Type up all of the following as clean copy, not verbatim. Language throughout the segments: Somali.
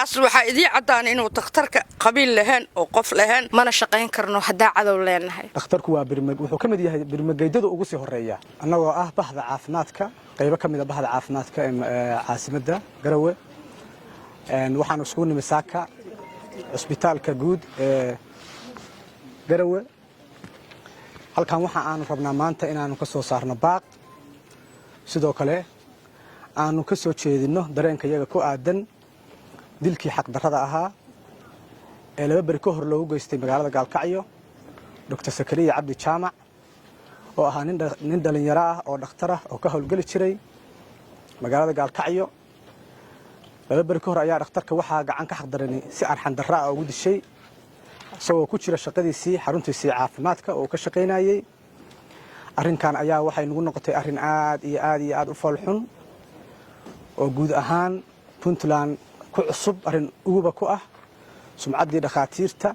taas waxa idii cadaan inuu takhtarka qabiil lahayn oo qof lahayn mana shaqayn karno hadaa cadow leenahay takhtarku waa birmag wuxuu kamid yahay birmageydada ugu sii horeeya annagoo ah bahda caafimaadka qayb kamid ah bahda caafimaadka ee caasimadda Garowe waxaan isku nimisaaka isbitaalka guud ee Garowe halkan waxa aan rabnaa maanta inaanu ka soo saarno baaq sidoo kale aanu ka soo jeedino dareenka iyaga ku aadan dilkii xaq darrada ahaa ee laba bari ka hor loogu geystay magaalada Gaalkacyo Dr. Sakariya Cabdi Jaamac oo ahaa nin dhalinyaro ah oo dhakhtar ah oo ka howlgali jiray magaalada Gaalkacyo laba bari ka hor ayaa dhakhtarka waxa gacan ka xaqdaranay si arxan darro ah ugu dishay soo ku jira shaqadiisii xaruntiisii caafimaadka oo ka shaqeynayay arrinkan ayaa waxay nagu noqotay arrin aad iyo aad u falxun oo guud ahaan Puntland ku cusub arrin uguba ku ah sumcaddii dhakhaatiirta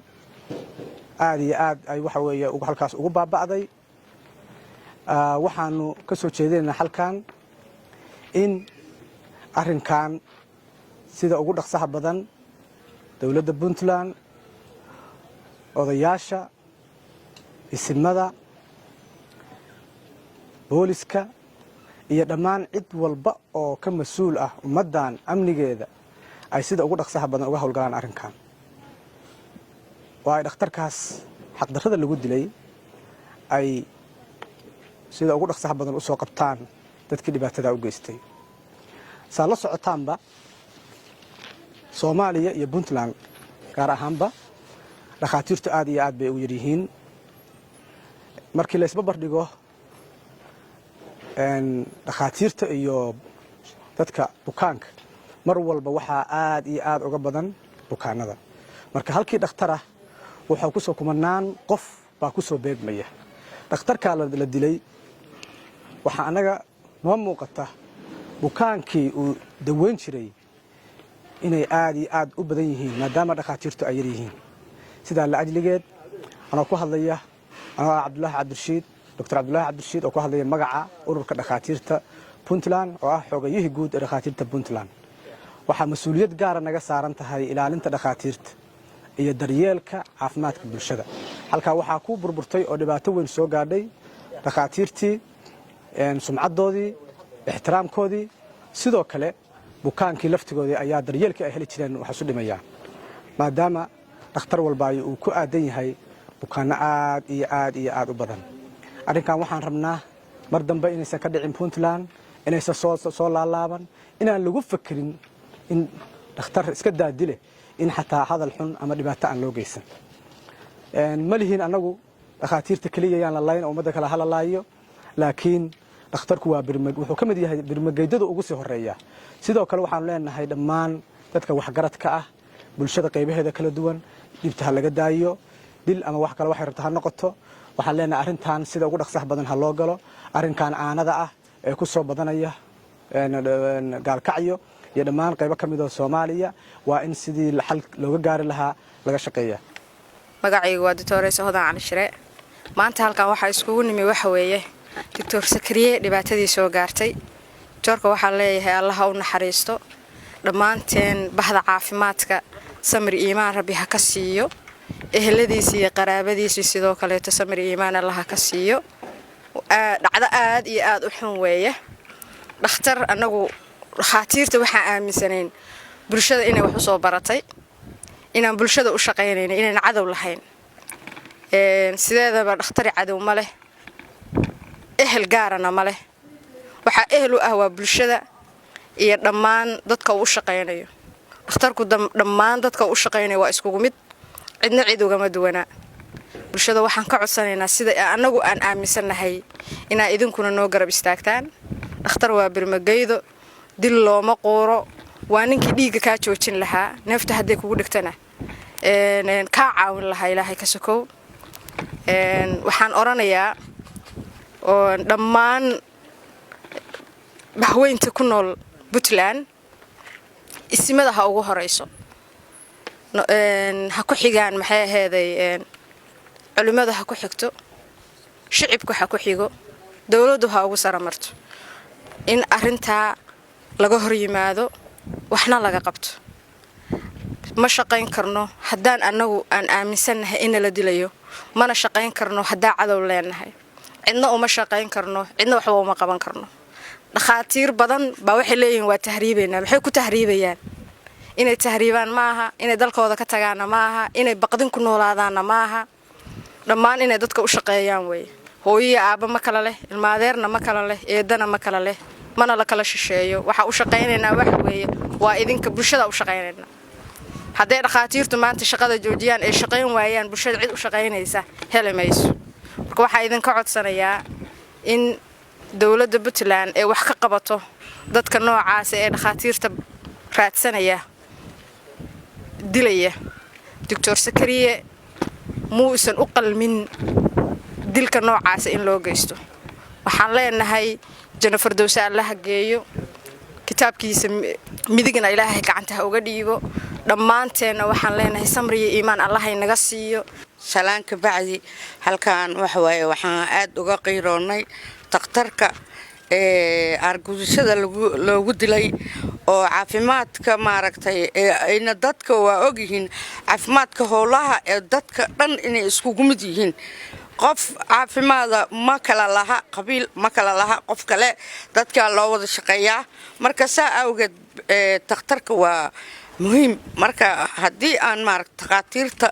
aad iyo aad ay waxa weeye halkaas ugu baaba'day waxaanu ka soo jeedinaynaa halkan in arrinkan sida ugu dhaqsaha badan dawladda Puntland odayaasha isimada booliska iyo dhammaan cid walba oo ka mas'uul ah ummadan amnigeeda ay sida ugu dhaqsaha badan uga howlgalaan arrinkan waa dhakhtarkaas xaq darrada lagu dilay ay sida ugu dhaqsaha badan u soo qabtaan dadkii dhibaatada u geystay saa la socotaanba Soomaaliya iyo Puntland gaar ahaanba dhakhaatiirtu aad iyo aad bay u yirihiin markii la isba bardhigo dhakhaatiirta iyo dadka bukaanka mar walba waxa aad iyo aad uga badan bukaanada marka halkii dhakhtar ah wuxuu ku soo kumanaan qof baa ku soo beegmaya dhakhtarka la dilay waxa anaga noo muuqata bukaankii uu daweyn jiray inay aad iyo aad u badan yihiin maadaama dhakhaatiirtu ay yihiin sida la ajligeed ana ku hadlaya ana Cabdullaahi Cabdirashiid Dr. Cabdullaahi Cabdirashiid oo ku hadlaya magaca ururka dhakhaatiirta Puntland oo ah xogayihii guud ee dhakhaatiirta Puntland waxa mas'uuliyad gaar ah naga saaran tahay ilaalinta dhakhaatiirta iyo daryeelka caafimaadka bulshada halka waxa ku burburtay oo dhibaato weyn soo gaadhay dhakhaatiirtii sumcadoodii ixtiraamkoodii sidoo kale bukaankii laftigoodii ayaa daryeelkii ay heli jireen wax isu dhimayaan maadaama dhakhtar walba uu ku aadan yahay bukaanno aad iyo aad u badan arrinkan waxaan rabnaa mar dambe inaysan ka dhicin Puntland inaysan soo laalaaban inaan lagu fakirin in dhakhtar iska daadile in xataa hadal xun ama dhibaato aan loo geysan malihiin anagu dhakhaatiirta kaliya yaan la layn ummadda kala halalaayo laakiin dhakhtarku waa birmag wuxuu kamid yahay birmageydada ugu sii horeeya sidoo kale waxaan leenahay dhammaan dadka waxgaradka ah bulshada qaybaheeda kala duwan dibta laga daayo dil ama wax kale waxay rabtaa noqoto waxaan leenahay arrintan sida ugu dhaqsaha badan ha loo galo arrinkan aanada ah ee ku soo badanaya Gaalkacyo iyo dhammaan qaybo kamid ah Soomaaliya waa in sidii xal looga gaari lahaa laga shaqeeyaa magacaygu waa Dr. Sohodan Cali Shire maanta halkan waxa iskugu nimi waxa weeye Dr. Sakariya dhibaatadii soo gaartay joorka waxa leeyahay Allah ha u naxariisto dhamaanteen bahda caafimaadka samir iimaan rabbi ha ka siiyo eheladiisa iyo qaraabadiisa sidoo kale samir iimaan Allah ha ka siiyo dhacdo aad iyo aad u xun weeye dhakhtar anagu dhakhaatiirta waxa aaminsaneen bulshada inay wax u soo baratay inaan bulshada u shaqeynayno inaan cadow lahayn sideedaba dhakhtar cadow ma leh ehel gaarana ma leh waxa ehel u ah waa bulshada iyo dhammaan dadka uu shaqeynayo dhakhtarku dhammaan dadka uu shaqeynayo waa isku mid cidna cid ugama duwana bulshada waxaan ka codsanaynaa sida anagu aan aaminsanahay inaa idinkuna noo garab istaagtaan dhakhtar waa birmageydo dil looma qooro waa ninkii dhiiga ka joojin lahaa neefta haday kugu dhigtana ka caawin lahaa Ilaahay ka sokow waxaan oranayaa oo dhammaan bahweynta ku nool Puntland isimada ha ugu horeyso ha ku xigaan maxay aheeday culimada ha ku xigto shicibku ha ku xigo dawladdu ha ugu saramarto in arrinta laga hor yimaado waxna laga qabto ma shaqayn karno haddaan annagu aan aaminsannahay in la dilayo mana shaqayn karno haddaan cadow leenahay cidna uma shaqayn karno cidna waxba uma qaban karno dhakhaatiir badan baa waxay leeyihiin waa tahriibaynaa maxay ku tahriibayaan inay tahriibaan maaha inay dalkooda ka tagaana maaha inay baqdin ku noolaadaana maaha dhammaan inay dadka u shaqeeyaan weeye hooyiya aabba ma kala leh ilmaadeerna ma kala leh eedana ma kala leh mana la kala shisheeyo waxa u shaqaynaynaa waxa weeye waa idinka bulshada u shaqaynaynaa hadday dhakhaatiirtu maanta shaqada joojiyaan ay shaqayn waayaan bulshada cid u shaqaynaysa heli mayso marka waxaa idinka codsanayaa in dowladda Puntland ay wax ka qabato dadka noocaas ee dhakhaatiirta raadsanaya dilaya Dr. Sakariye muusan u qalmin dilka noocaas in loo geysto waxaan leenahay janno firdawsi Allah geeyo kitaabkiisa midigna Ilaahay gacanta uga dhiibo dhammaanteena waxaan leenahay samri iyo iimaan Allah inaga siiyo salaanka bacdi halkaan waxa waaye waxaan aad uga qiiroonay takhtarka argudishada loogu dilay oo caafimaadka maaragtay ayna dadka waa og yihiin caafimaadka howlaha ee dadka dhan inay isku mid yihiin qof caafimaada ma kala laha qabiil ma kala laha qof kale dadka loo wada shaqeeyaa marka saa awgeed takhtarka waa muhiim marka haddii aan maaragtay takhaatiirta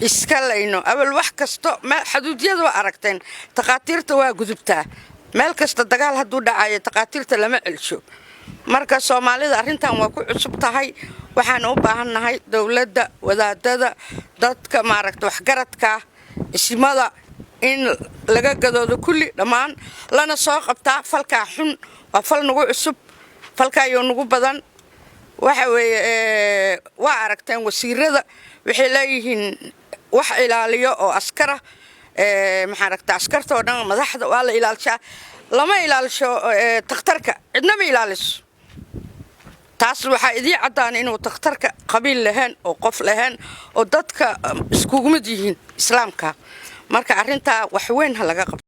iska layno awal wax kasto ma xuduudiyada waa aragteen takhaatiirta waa gudubtaa meel kasta dagaal hadduu dhacayo takhaatiirta lama celsho marka Soomaalida arrintan waa ku cusub tahay waxaan u baahanahay dawladda wadaadada dadka maaragtay wax garadka ismada in laga gadoodo kulli dhamaan lana soo qabtaa falka xun waa fal nagu cusub falkaayo nagu badan waxa weeye waa aragteen wasiirada waxay leeyihiin wax ilaaliyo oo askara maxaaragta askarta oo dhan madaxda waa la ilaalishaa lama ilaalisho takhtarka cidna ma ilaaliso taas waxa idii cadaan inuu takhtarka qabiil lahayn oo qof lahayn oo dadka isku mid yihiin islaamka marka arrinta wax weyn ha laga qabto